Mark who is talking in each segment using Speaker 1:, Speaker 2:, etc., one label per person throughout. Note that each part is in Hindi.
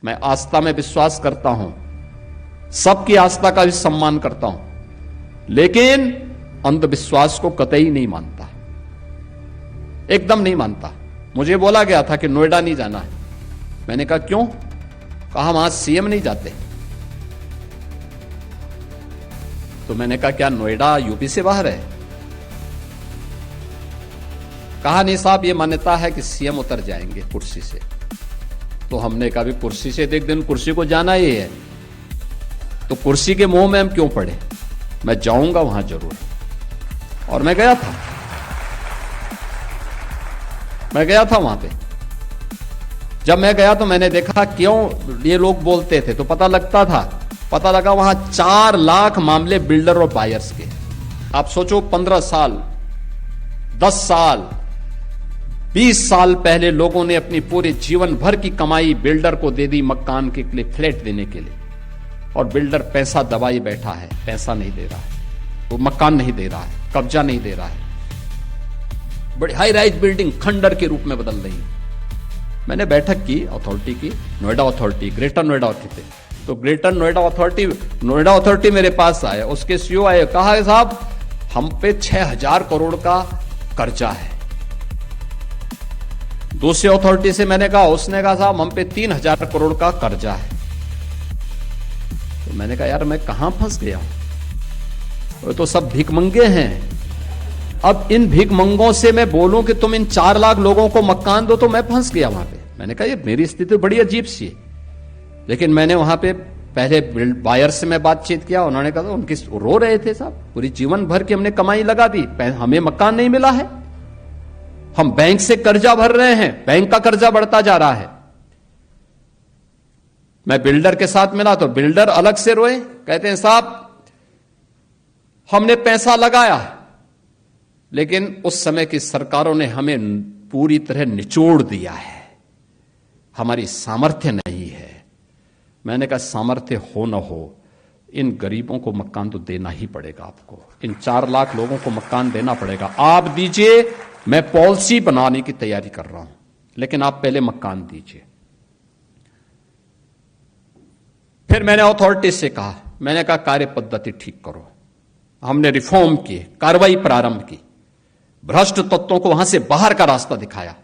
Speaker 1: मैं आस्था में विश्वास करता हूं, सबकी आस्था का भी सम्मान करता हूं, लेकिन अंधविश्वास को कतई नहीं मानता, एकदम नहीं मानता। मुझे बोला गया था कि नोएडा नहीं जाना है। मैंने कहा क्यों? कहा वहां सीएम नहीं जाते। तो मैंने कहा क्या नोएडा यूपी से बाहर है? कहा नहीं साहब, ये मान्यता है कि सीएम उतर जाएंगे कुर्सी से। तो हमने कहा भी कुर्सी से एक दिन कुर्सी को जाना ही है, तो कुर्सी के मोह में हम क्यों पड़े? मैं जाऊंगा वहां जरूर। और मैं गया था वहां पे। जब मैं गया तो मैंने देखा क्यों ये लोग बोलते थे, तो पता लगा वहां 4 लाख मामले बिल्डर और बायर्स के। आप सोचो 15 साल, 10 साल, 20 साल पहले लोगों ने अपनी पूरे जीवन भर की कमाई बिल्डर को दे दी मकान के लिए, फ्लैट देने के लिए, और बिल्डर पैसा दबाई बैठा है, पैसा नहीं दे रहा है, वो मकान नहीं दे रहा है, कब्जा नहीं दे रहा है, बड़ी हाई राइज बिल्डिंग खंडर के रूप में बदल रही है। मैंने बैठक की अथॉरिटी की, Noida authority, greater Noida authority. तो ग्रेटर नोएडा अथॉरिटी मेरे पास आया, उसके सीईओ आए, कहा साहब हम पे 6000 करोड़ का कर्जा है। दूसरी अथॉरिटी से मैंने कहा, उसने कहा साहब हम पे 3000 करोड़ का कर्जा है। तो मैंने कहा यार मैं कहां फंस गया हूं, वो तो सब भिखमंगे हैं। अब इन भिखमंगों से मैं बोलूं कि तुम इन 4 लाख लोगों को मकान दो, तो मैं फंस गया वहां पे। मैंने कहा ये मेरी स्थिति बड़ी अजीब सी है। लेकिन मैंने वहां पे पहले बायर से मैं बातचीत किया, उन्होंने कहा उनकी रो रहे थे साहब, पूरी जीवन भर की हमने कमाई लगा दी, हमें मकान नहीं मिला है, हम बैंक से कर्जा भर रहे हैं, बैंक का कर्जा बढ़ता जा रहा है। मैं बिल्डर के साथ मिला तो बिल्डर अलग से रोए, कहते हैं साहब हमने पैसा लगाया, लेकिन उस समय की सरकारों ने हमें पूरी तरह निचोड़ दिया है, हमारी सामर्थ्य नहीं है। मैंने कहा सामर्थ्य हो न हो, इन गरीबों को मकान तो देना ही पड़ेगा आपको, इन 4 लाख लोगों को मकान देना पड़ेगा। आप दीजिए, मैं पॉलिसी बनाने की तैयारी कर रहा हूं, लेकिन आप पहले मकान दीजिए। फिर मैंने अथॉरिटी से कहा, मैंने कहा कार्य पद्धति ठीक करो। हमने रिफॉर्म किए, कार्रवाई प्रारंभ की, भ्रष्ट तत्वों को वहां से बाहर का रास्ता दिखाया,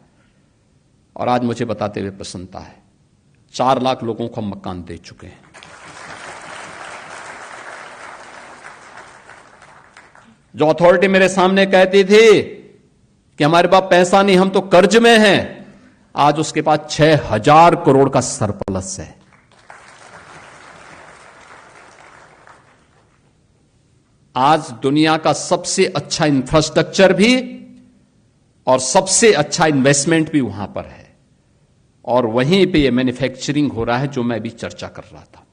Speaker 1: और आज मुझे बताते हुए प्रसन्नता है 4 लाख लोगों को हम मकान दे चुके हैं। जो अथॉरिटी मेरे सामने कहती थी कि हमारे पास पैसा नहीं, हम तो कर्ज में हैं, आज उसके पास 6000 करोड़ का सरप्लस है। आज दुनिया का सबसे अच्छा इंफ्रास्ट्रक्चर भी और सबसे अच्छा इन्वेस्टमेंट भी वहां पर है, और वहीं पे ये मैन्युफैक्चरिंग हो रहा है जो मैं अभी चर्चा कर रहा था,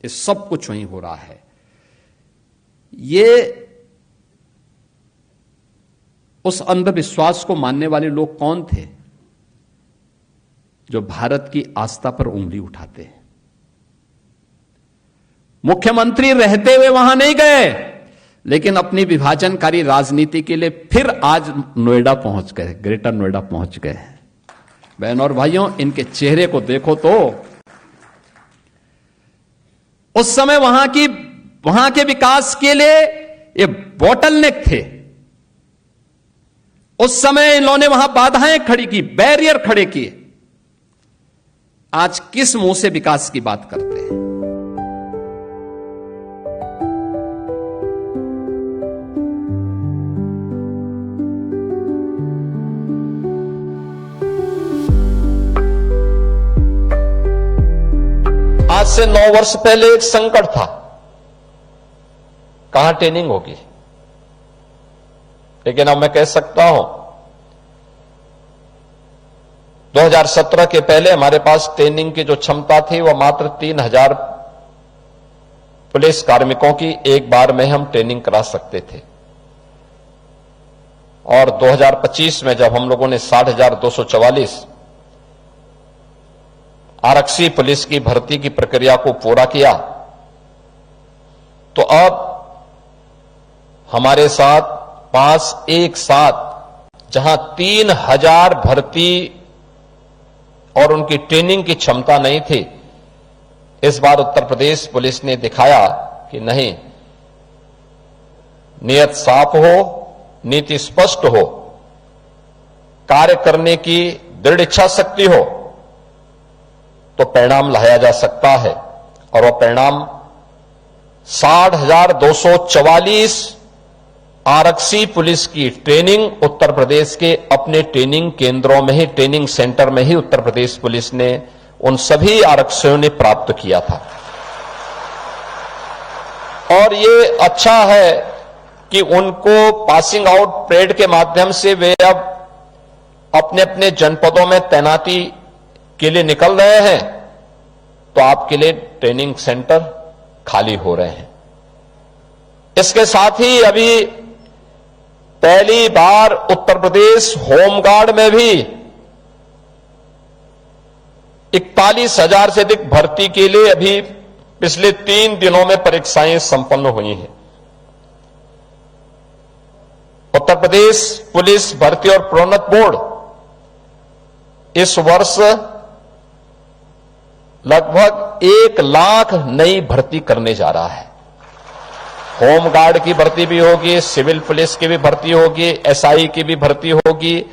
Speaker 1: ये सब कुछ वहीं हो रहा है। ये उस अंधविश्वास को मानने वाले लोग कौन थे जो भारत की आस्था पर उंगली उठाते हैं? मुख्यमंत्री रहते हुए वहां नहीं गए, लेकिन अपनी विभाजनकारी राजनीति के लिए फिर आज नोएडा पहुंच गए, ग्रेटर नोएडा पहुंच गए। बहनों और भाइयों, इनके चेहरे को देखो तो उस समय वहां के विकास के लिए ये बॉटलनेक थे। उस समय इन्होंने वहां बाधाएं खड़ी की, बैरियर खड़े किए। आज किस मुंह से विकास की बात करते हैं? आज से 9 वर्ष पहले एक संकट था, कहां ट्रेनिंग होगी। लेकिन अब मैं कह सकता हूं 2017 के पहले हमारे पास ट्रेनिंग की जो क्षमता थी वह मात्र 3000 पुलिस कार्मिकों की एक बार में हम ट्रेनिंग करा सकते थे, और 2025 में जब हम लोगों ने 60,244 आरक्षी पुलिस की भर्ती की प्रक्रिया को पूरा किया, तो अब हमारे साथ पास एक साथ जहां 3000 भर्ती और उनकी ट्रेनिंग की क्षमता नहीं थी,
Speaker 2: इस बार उत्तर प्रदेश पुलिस ने दिखाया कि नहीं, नियत साफ हो, नीति स्पष्ट हो, कार्य करने की दृढ़ इच्छा शक्ति हो तो परिणाम लाया जा सकता है। और वह परिणाम 60,244 आरक्षी पुलिस की ट्रेनिंग उत्तर प्रदेश के अपने ट्रेनिंग केंद्रों में ही, ट्रेनिंग सेंटर में ही उत्तर प्रदेश पुलिस ने उन सभी आरक्षियों ने प्राप्त किया था। और ये अच्छा है कि उनको पासिंग आउट परेड के माध्यम से वे अब अपने अपने जनपदों में तैनाती के लिए निकल रहे हैं, तो आपके लिए ट्रेनिंग सेंटर खाली हो रहे हैं। इसके साथ ही अभी पहली बार उत्तर प्रदेश होमगार्ड में भी 41,000 से अधिक भर्ती के लिए अभी पिछले 3 दिनों में परीक्षाएं संपन्न हुई हैं। उत्तर प्रदेश पुलिस भर्ती और प्रोन्नत बोर्ड इस वर्ष लगभग 1 लाख नई भर्ती करने जा रहा है। होमगार्ड की भर्ती भी होगी, सिविल पुलिस की भी भर्ती होगी, एसआई की भी भर्ती होगी,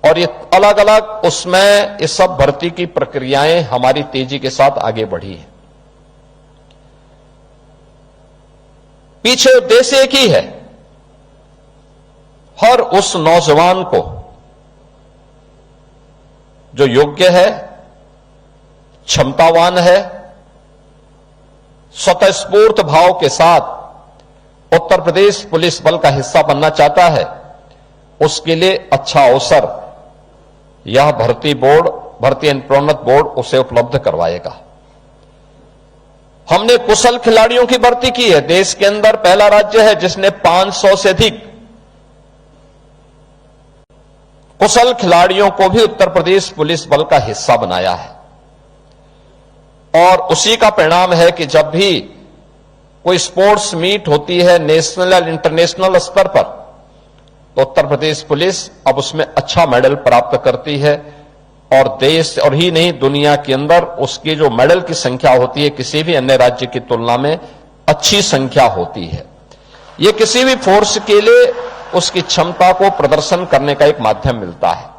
Speaker 2: और ये अलग अलग उसमें इस सब भर्ती की प्रक्रियाएं हमारी तेजी के साथ आगे बढ़ी है। पीछे उद्देश्य एक ही है, हर उस नौजवान को जो योग्य है, क्षमतावान है, स्वतःस्फूर्त भाव के साथ उत्तर प्रदेश पुलिस बल का हिस्सा बनना चाहता है, उसके लिए अच्छा अवसर यह भर्ती एवं प्रोन्नत बोर्ड उसे उपलब्ध करवाएगा। हमने कुशल खिलाड़ियों की भर्ती की है। देश के अंदर पहला राज्य है जिसने 500 से अधिक कुशल खिलाड़ियों को भी उत्तर प्रदेश पुलिस बल का हिस्सा बनाया है। और उसी का परिणाम है कि जब भी कोई स्पोर्ट्स मीट होती है नेशनल और इंटरनेशनल स्तर पर, तो उत्तर प्रदेश पुलिस अब उसमें अच्छा मेडल प्राप्त करती है, और देश और ही नहीं दुनिया के अंदर उसकी जो मेडल की संख्या होती है किसी भी अन्य राज्य की तुलना में अच्छी संख्या होती है। ये किसी भी फोर्स के लिए उसकी क्षमता को प्रदर्शन करने का एक माध्यम मिलता है।